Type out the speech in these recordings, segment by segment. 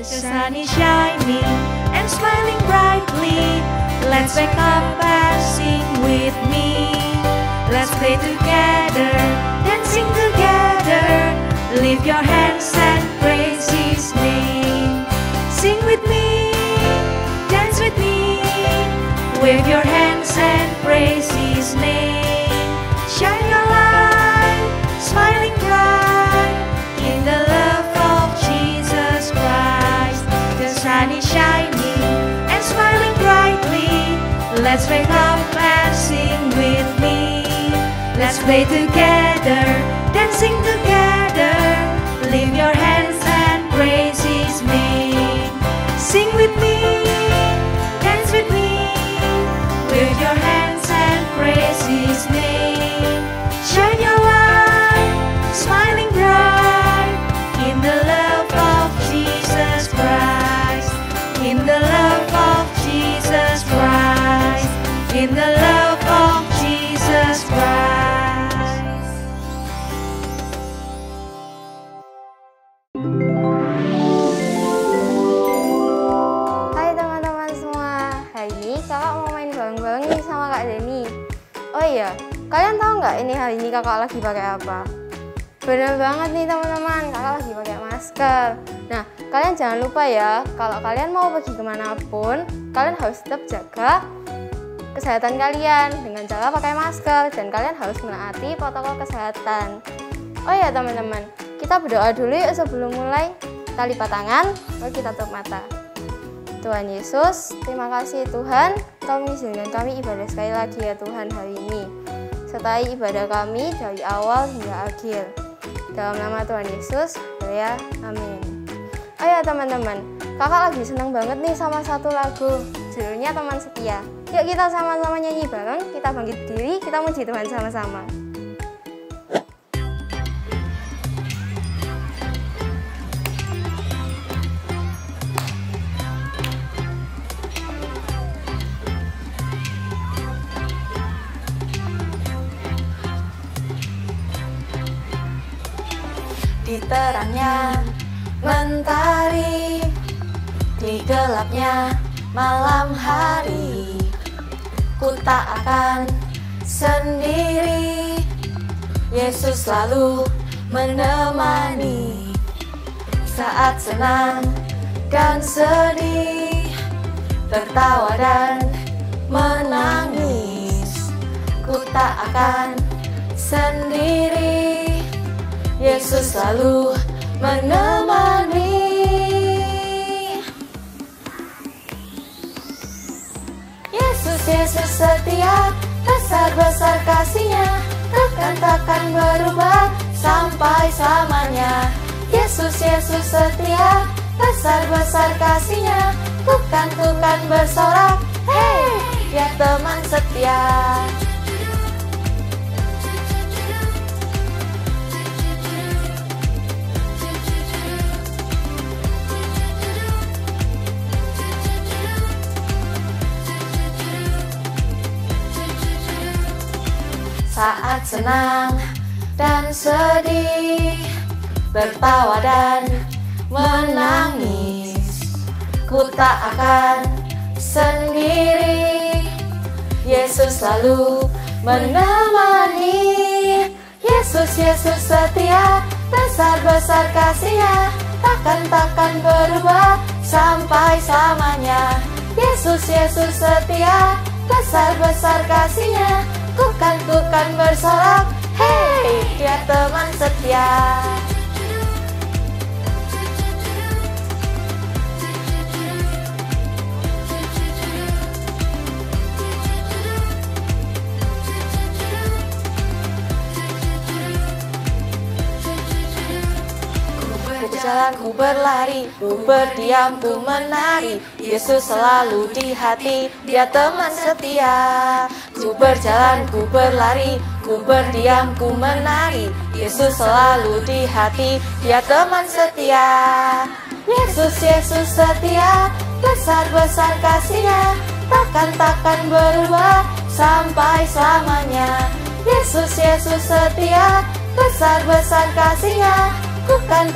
The sun is shining and smiling brightly. Let's wake up and sing with me. Let's play together, dancing together. Lift your hands and praise His name. Sing with me, dance with me. Wave your hands and praise His name. Shine your light, smiling bright, in the love of Jesus Christ. The sun is shining and smiling brightly. Let's wake up and sing with me. Let's play together, dancing together. Lift your hands and praise His name. Sing with me, dance with me. Wave your hands and praise His name. Shine your light, smiling bright, in the love of Jesus Christ. In the love of Jesus Christ. In the love of Jesus Christ. Hai teman-teman semua, hari ini kakak mau main bareng-bareng nih sama Kak Deni. Oh iya, kalian tahu nggak ini hari ini kakak lagi pakai apa? Bener banget nih teman-teman, kakak lagi pakai masker. Nah, kalian jangan lupa ya, kalau kalian mau pergi kemanapun, kalian harus tetap jaga kesehatan kalian dengan cara pakai masker, dan kalian harus menaati protokol kesehatan. Oh ya teman-teman, kita berdoa dulu yuk sebelum mulai. Kita lipat tangan, lalu kita tutup mata. Tuhan Yesus, terima kasih Tuhan, Kau mengizinkan kami ibadah sekali lagi ya Tuhan hari ini. Sertai ibadah kami dari awal hingga akhir. Dalam nama Tuhan Yesus, ya, amin. Oh ya teman-teman, kakak lagi senang banget nih sama satu lagu, judulnya Teman Setia. Yuk kita sama-sama nyanyi bareng, kita bangkit berdiri, kita muji Tuhan sama-sama. Di terangnya mentari, di gelapnya malam hari, ku tak akan sendiri. Yesus selalu menemani saat senang dan sedih, tertawa dan menangis. Ku tak akan sendiri. Yesus selalu menemani. Yesus setia, besar-besar kasih-Nya, takkan berubah sampai selamanya. Yesus setia, besar-besar kasih-Nya, bukan bersorak. Hei, ya teman setia. Saat senang dan sedih, tertawa dan menangis, ku tak akan sendiri. Yesus selalu menemani. Yesus setia, besar-besar kasih-Nya, takkan berubah sampai selamanya. Yesus setia, besar-besar kasih-Nya, bukan bersorak. Hei, dia teman setia. Ku berjalan, ku berlari, ku berdiam, ku menari. Yesus selalu di hati, dia teman setia. Ku berjalan, ku berlari, ku berdiam, ku menari. Yesus selalu di hati, dia teman setia. Yesus setia, besar-besar kasih-Nya, takkan berubah sampai selamanya. Yesus setia, besar-besar kasih-Nya, bukan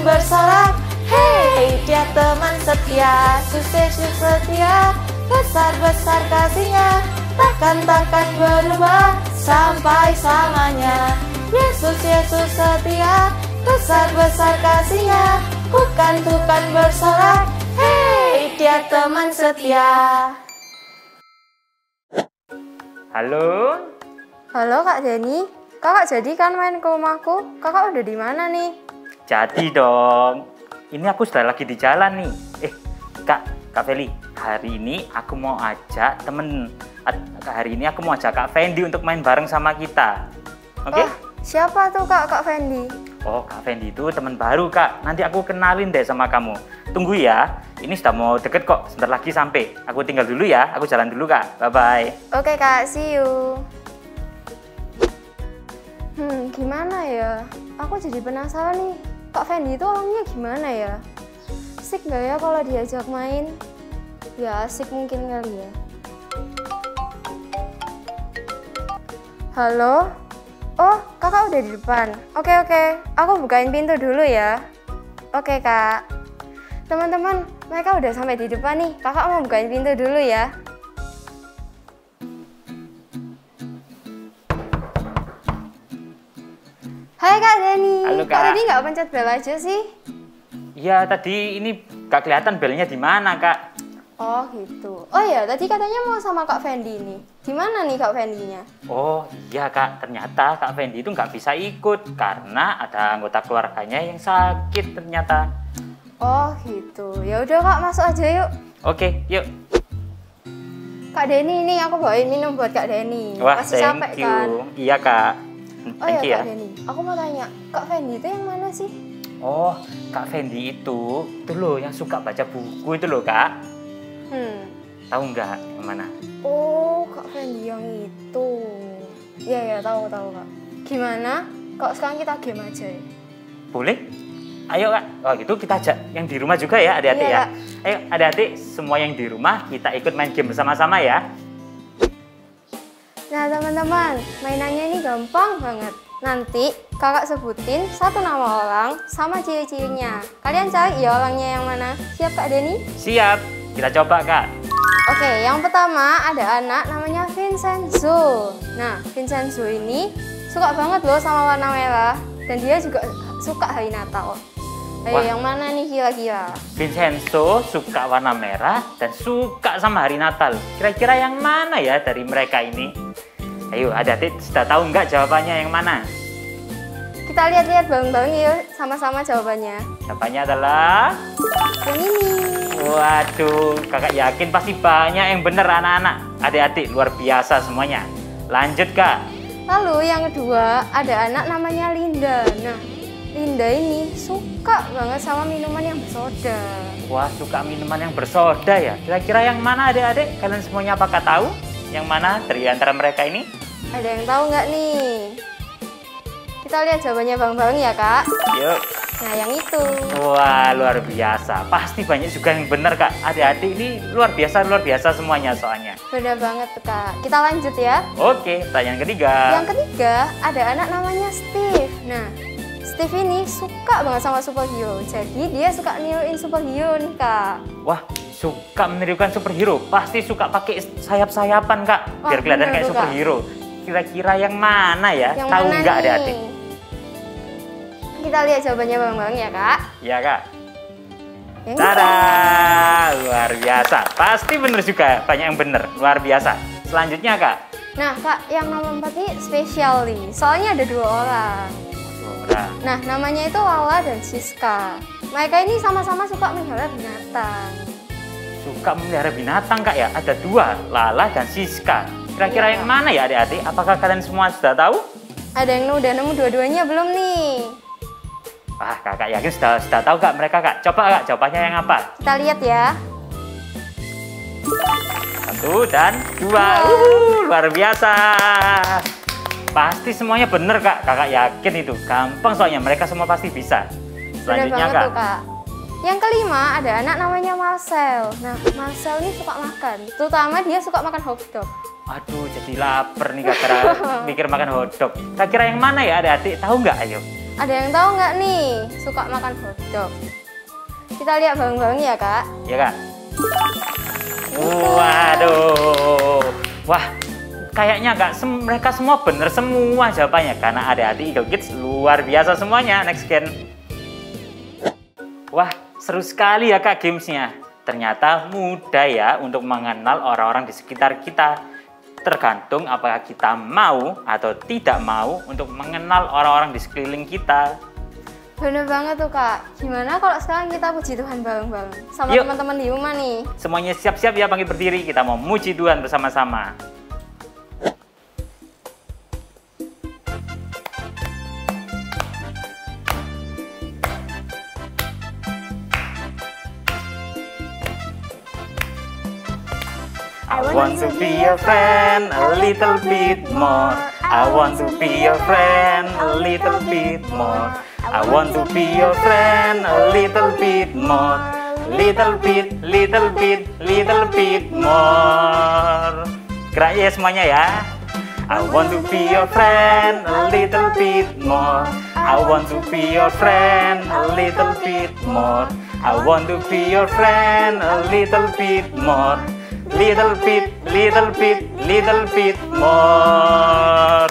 bersorak. Hey dia teman setia, sukses setia, besar-besar kasihnya, takkan berubah sampai selamanya. Yesus, Yesus setia, besar-besar kasihnya, bukan bersorak. Hey dia teman setia. Halo? Halo Kak Denny, kakak jadi kan main ke rumahku? Kakak udah di mana nih? Jadi dong. Ini aku sudah lagi di jalan nih. Kak Feli, hari ini aku mau ajak Kak Fendi untuk main bareng sama kita. Oke? Oh, siapa tuh Kak Fendi? Oh, Kak Fendi itu teman baru, Kak. Nanti aku kenalin deh sama kamu. Tunggu ya. Ini sudah mau deket kok. Sebentar lagi sampai. Aku tinggal dulu ya. Aku jalan dulu, Kak. Bye-bye. Oke Kak, see you. Gimana ya? Aku jadi penasaran nih. Kak Fendi itu orangnya gimana ya? Asik gak ya kalau diajak main? Ya asik mungkin kali ya. Halo? Oh, kakak udah di depan. Oke. Aku bukain pintu dulu ya. Oke Kak. Teman-teman, mereka udah sampai di depan nih. Kakak mau bukain pintu dulu ya. Hai Kak Denny. Halo, Kak. Kak Denny nggak pencet bel aja sih? Iya, tadi ini gak kelihatan belnya di mana, Kak. Oh gitu. Oh ya, tadi katanya mau sama Kak Fendi nih. Di mana nih Kak Fendinya? Oh iya, Kak, ternyata Kak Fendi itu nggak bisa ikut karena ada anggota keluarganya yang sakit ternyata. Oh gitu. Ya udah Kak, masuk aja yuk. Oke, yuk. Kak Denny, ini aku bawain minum buat Kak Denny. Wah, Pasti capek thank you. kan? Iya, Kak. Oh Thank you ya ya. Kak Denny, aku mau tanya, Kak Fendi itu yang mana sih? Oh, Kak Fendi itu loh yang suka baca buku itu loh, Kak. Tahu nggak yang mana? Oh, Kak Fendi yang itu. Iya, tahu Kak. Gimana? Kok sekarang kita game aja ya? Boleh? Ayo, Kak. Oh gitu kita ajak yang di rumah juga ya, adik-adik Iya, ya. Kak. Ayo, adik-adik semua yang di rumah kita ikut main game bersama-sama ya. Nah teman-teman, mainannya ini gampang banget. Nanti kakak sebutin satu nama orang sama ciri-cirinya. Kalian cari ya orangnya yang mana. Siap Kak Denny? Siap, kita coba, Kak. Oke, yang pertama ada anak namanya Vincenzo. Nah, Vincenzo ini suka banget loh sama warna merah. Dan dia juga suka hari Natal. Ayo, Wah. yang mana nih kira-kira? Vincenzo suka warna merah dan suka sama hari Natal. Kira-kira yang mana ya dari mereka ini? Ayo, adik-adik sudah tahu nggak jawabannya yang mana? Kita lihat-lihat bareng-bareng yuk, sama-sama jawabannya. Jawabannya adalah... Yang ini. Waduh, kakak yakin pasti banyak yang benar anak-anak. Adik-adik luar biasa semuanya. Lanjut, Kak. Lalu yang kedua ada anak namanya Linda. Nah, Linda ini suka banget sama minuman yang bersoda. Wah, suka minuman yang bersoda ya. Kira-kira yang mana adik-adik? Kalian semuanya apakah tahu? Yang mana dari antara mereka ini? Ada yang tahu nggak nih? Kita lihat jawabannya bareng-bareng ya Kak. Yuk. Nah, yang itu. Wah, luar biasa. Pasti banyak juga yang benar, Kak. Adik-adik ini luar biasa semuanya soalnya. Beda banget Kak. Kita lanjut ya. Oke, pertanyaan ketiga. Yang ketiga ada anak namanya Steve. Nah, Steve ini suka banget sama superhero. Jadi dia suka niruin superhero nih Kak. Wah, suka menirukan superhero. Pasti suka pakai sayap-sayapan, Kak. Wah, Biar kelihatan bener kayak tuh, Kak. superhero. Kira-kira yang mana ya? Yang Tahu mana nggak nih? adik-adik? Kita lihat jawabannya bareng-bareng ya Kak. Iya, Kak. Yang Tada! Luar biasa. Pasti bener juga. Banyak yang bener. Luar biasa. Selanjutnya, Kak. Nah Kak, yang nomor 4 ini spesial nih. Soalnya ada 2 orang. Nah, Nah, namanya itu Lala dan Siska. Mereka ini sama-sama suka melihara binatang. suka memelihara binatang, Kak ya? Ada 2, Lala dan Siska. Kira-kira Iya, yang Kak. mana ya adik-adik? Apakah kalian semua sudah tahu? Ada yang udah nemu dua-duanya belum nih? Wah, kakak yakin sudah tahu Kak mereka, Kak. Coba, Kak, jawabannya yang apa? Kita lihat ya. 1 dan 2. Luar biasa. Pasti semuanya bener, Kak. Kakak yakin itu. Gampang soalnya, mereka semua pasti bisa. Bener Selanjutnya, banget Kak. tuh Kak. Yang kelima ada anak namanya Marcel. Nah, Marcel ini suka makan. Terutama dia suka makan hotdog. Aduh, jadi lapar nih gara-gara mikir makan hotdog. Kira-kira yang mana ya adik-adik? Tahu nggak? Ayo. Ada yang tahu nggak nih suka makan hotdog? Kita lihat bareng-bareng ya, Kak. Ya Kak? Waduh. Wah, kayaknya mereka semua bener semua jawabannya. Karena adik-adik Eagle Kids luar biasa semuanya. Next scan. Wah, seru sekali ya Kak gamesnya. Ternyata mudah ya untuk mengenal orang-orang di sekitar kita. Tergantung apakah kita mau atau tidak mau untuk mengenal orang-orang di sekeliling kita. Bener banget tuh Kak. Gimana kalau sekarang kita puji Tuhan bareng-bareng sama Yuk. teman-teman di rumah nih? Semuanya siap-siap ya bangkit berdiri. Kita mau muji Tuhan bersama-sama. I want to be your friend a little bit more. I want to be your friend a little bit more. I want to be your friend a little bit more. Little bit, little bit, little bit more. Gerak ya semuanya ya. I want to be your friend a little bit more. I want to be your friend a little bit more. I want to be your friend a little bit more. Little bit, little bit, little bit more.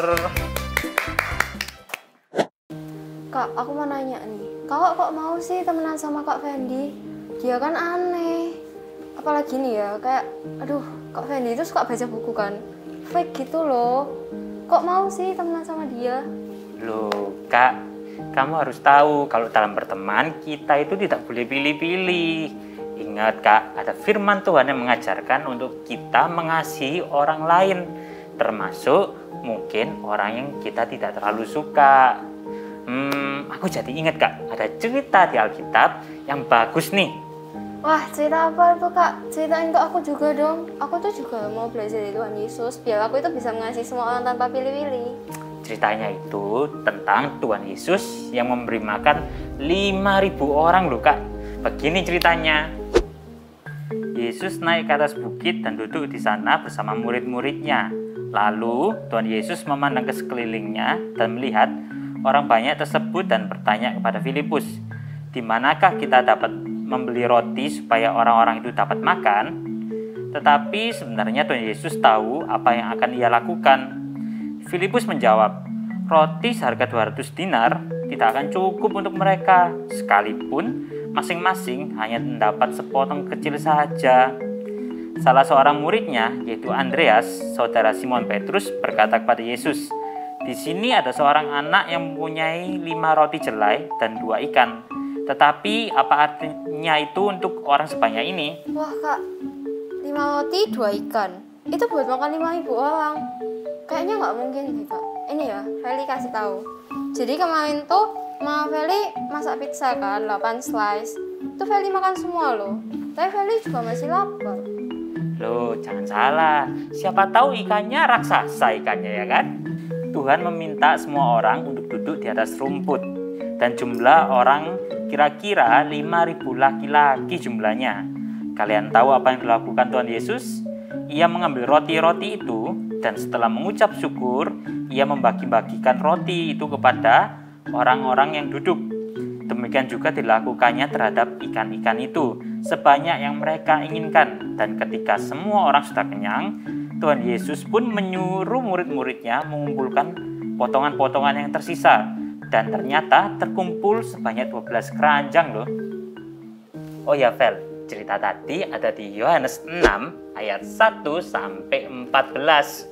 Kak, aku mau nanya nih. Kakak kok mau sih temenan sama Kak Fendi? Dia kan aneh. Apalagi nih ya, kayak aduh, Kak Fendi itu suka baca buku kan. Fake gitu loh. Kok mau sih temenan sama dia? Loh, Kak, kamu harus tahu kalau dalam berteman kita itu tidak boleh pilih-pilih. Ingat Kak, ada firman Tuhan yang mengajarkan untuk kita mengasihi orang lain, termasuk mungkin orang yang kita tidak terlalu suka. Aku jadi ingat Kak, ada cerita di Alkitab yang bagus nih. Wah, cerita apa tuh Kak? Ceritain ke aku juga dong. Aku tuh juga mau belajar dari Tuhan Yesus, biar aku itu bisa mengasihi semua orang tanpa pilih-pilih. Ceritanya itu tentang Tuhan Yesus yang memberi makan 5.000 orang loh Kak. Begini ceritanya. Yesus naik ke atas bukit dan duduk di sana bersama murid-muridnya. Lalu Tuhan Yesus memandang ke sekelilingnya dan melihat orang banyak tersebut dan bertanya kepada Filipus, "Di manakah kita dapat membeli roti supaya orang-orang itu dapat makan?" Tetapi sebenarnya Tuhan Yesus tahu apa yang akan ia lakukan. Filipus menjawab, "Roti seharga 200 dinar tidak akan cukup untuk mereka, sekalipun masing-masing hanya mendapat sepotong kecil saja." Salah seorang muridnya, yaitu Andreas, saudara Simon Petrus, berkata kepada Yesus, "Di sini ada seorang anak yang mempunyai 5 roti jelai dan 2 ikan. Tetapi apa artinya itu untuk orang sebanyak ini?" Wah Kak, 5 roti 2 ikan. Itu buat makan 5.000 orang. Kayaknya nggak mungkin deh Kak. Ini ya, Feli kasih tahu. Jadi kemarin tuh Mama Feli masak pizza kan, 8 slice. Itu Feli makan semua loh. Tapi Feli juga masih lapar. Loh, jangan salah. Siapa tahu ikannya raksasa ikannya ya kan? Tuhan meminta semua orang untuk duduk di atas rumput. Dan jumlah orang kira-kira 5.000 laki-laki jumlahnya. Kalian tahu apa yang dilakukan Tuhan Yesus? Ia mengambil roti-roti itu dan setelah mengucap syukur, ia membagi-bagikan roti itu kepada orang-orang yang duduk. Demikian juga dilakukannya terhadap ikan-ikan itu sebanyak yang mereka inginkan. Dan ketika semua orang sudah kenyang, Tuhan Yesus pun menyuruh murid-muridnya mengumpulkan potongan-potongan yang tersisa. Dan ternyata terkumpul sebanyak 12 keranjang loh. Oh ya Vel, cerita tadi ada di Yohanes 6 ayat 1 sampai 14.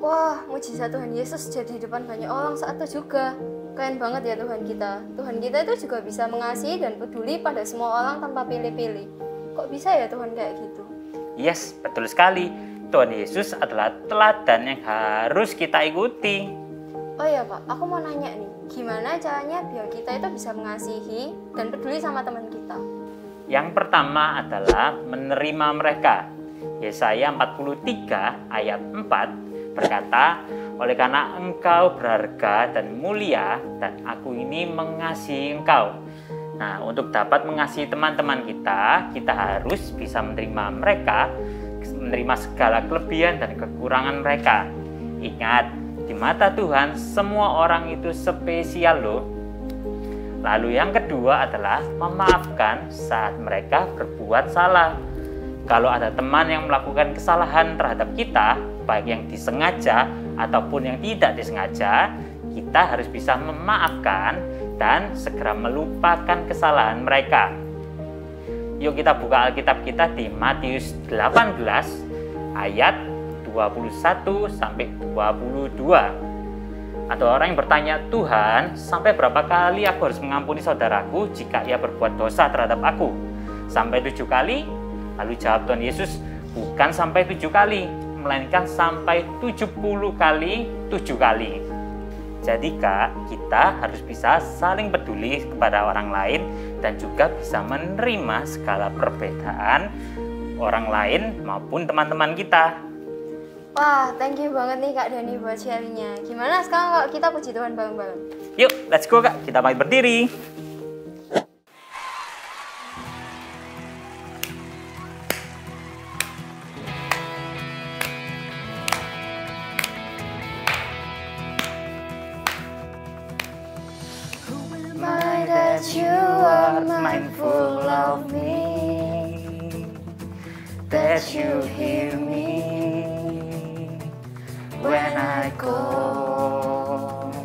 Wah, mujizat Tuhan Yesus jadi di depan banyak orang saat itu juga. Keren banget ya Tuhan kita. Tuhan kita itu juga bisa mengasihi dan peduli pada semua orang tanpa pilih-pilih. Kok bisa ya Tuhan kayak gitu? Yes, betul sekali. Tuhan Yesus adalah teladan yang harus kita ikuti. Oh iya Pak, aku mau nanya nih. Gimana caranya biar kita itu bisa mengasihi dan peduli sama teman kita? Yang pertama adalah menerima mereka. Yesaya 43 ayat 4 berkata, "Oleh karena engkau berharga dan mulia, dan aku ini mengasihi engkau." Nah, untuk dapat mengasihi teman-teman kita harus bisa menerima mereka, menerima segala kelebihan dan kekurangan mereka. Ingat, di mata Tuhan semua orang itu spesial loh. Lalu yang kedua adalah memaafkan saat mereka berbuat salah. Kalau ada teman yang melakukan kesalahan terhadap kita, baik yang disengaja ataupun yang tidak disengaja, kita harus bisa memaafkan dan segera melupakan kesalahan mereka. Yuk kita buka Alkitab kita di Matius 18 ayat 21 sampai 22. Atau orang yang bertanya, Tuhan, sampai berapa kali aku harus mengampuni saudaraku jika ia berbuat dosa terhadap aku? Sampai 7 kali? Lalu jawab Tuhan Yesus, bukan sampai 7 kali, melainkan sampai 70 kali 7 kali. Jadi Kak, kita harus bisa saling peduli kepada orang lain dan juga bisa menerima segala perbedaan orang lain maupun teman-teman kita. Wah, thank you banget nih Kak Dani buat sharingnya. Gimana sekarang kalau kita puji Tuhan bareng-bareng? Yuk, let's go Kak, kita mulai berdiri. That you are mindful of me, that you hear me when I call.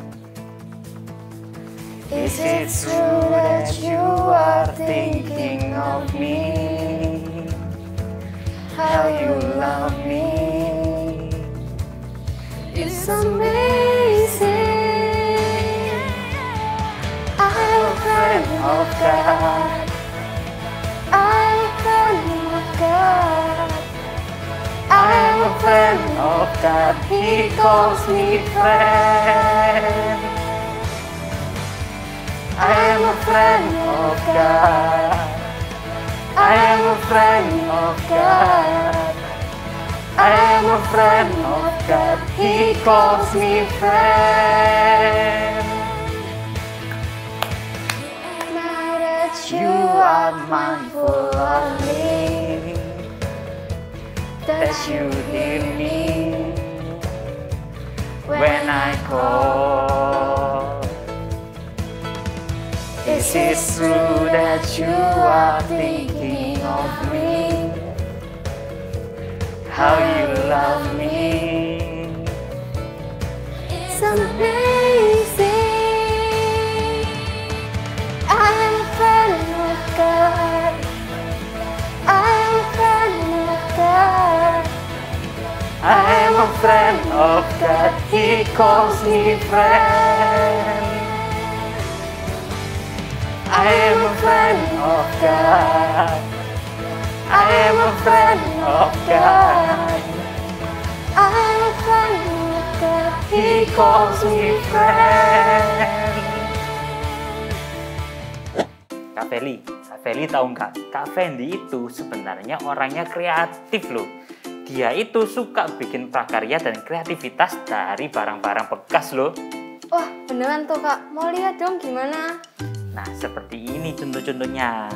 Is it true that you are thinking of me, how you love me? It's amazing. Of God, I'm a friend of God. I'm a friend of God. He calls me friend. I am a friend of God. I am a friend of God. I am a friend of God. He calls me friend. You are mindful of me, that you hear me when I call. Is it true that you are thinking of me, how you love me? It's amazing. I'm a friend of God. I'm a friend of God. I am a friend of God. He calls me friend. I am a friend of God. I am a friend of God. I am a friend of God. He calls me friend. Kak Feli tahu nggak? Kak Fendi itu sebenarnya orangnya kreatif loh. Dia itu suka bikin prakarya dan kreativitas dari barang-barang bekas loh. Wah, beneran tuh Kak. Mau lihat dong gimana? Nah, seperti ini contoh-contohnya.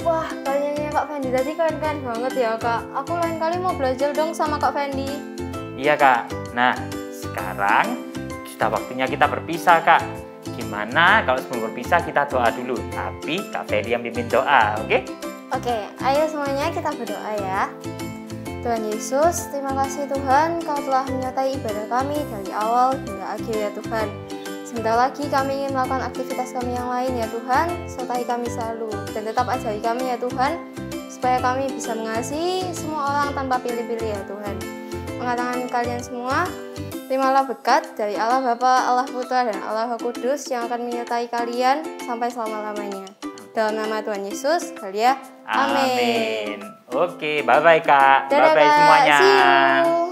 Wah, karyanya Kak Fendi tadi keren-keren banget ya Kak. Aku lain kali mau belajar dong sama Kak Fendi. Iya Kak. Nah, sekarang sudah waktunya kita berpisah Kak. Gimana kalau sebelum berpisah kita doa dulu? Tapi Kak Fendi yang pimpin doa, oke? Oke, ayo semuanya kita berdoa ya. Tuhan Yesus, terima kasih Tuhan Kau telah menyertai ibadah kami dari awal hingga akhir ya Tuhan. Sebentar lagi kami ingin melakukan aktivitas kami yang lain ya Tuhan, sertai kami selalu dan tetap ajari kami ya Tuhan, supaya kami bisa mengasihi semua orang tanpa pilih-pilih ya Tuhan. Mengatakan kalian semua, terimalah berkat dari Allah Bapa, Allah Putra, dan Allah Roh Kudus yang akan menyertai kalian sampai selama-lamanya. Dalam nama Tuhan Yesus, Halia. Amin. Oke, bye-bye Kak. Dadah, Bye-bye Kak. semuanya. See you.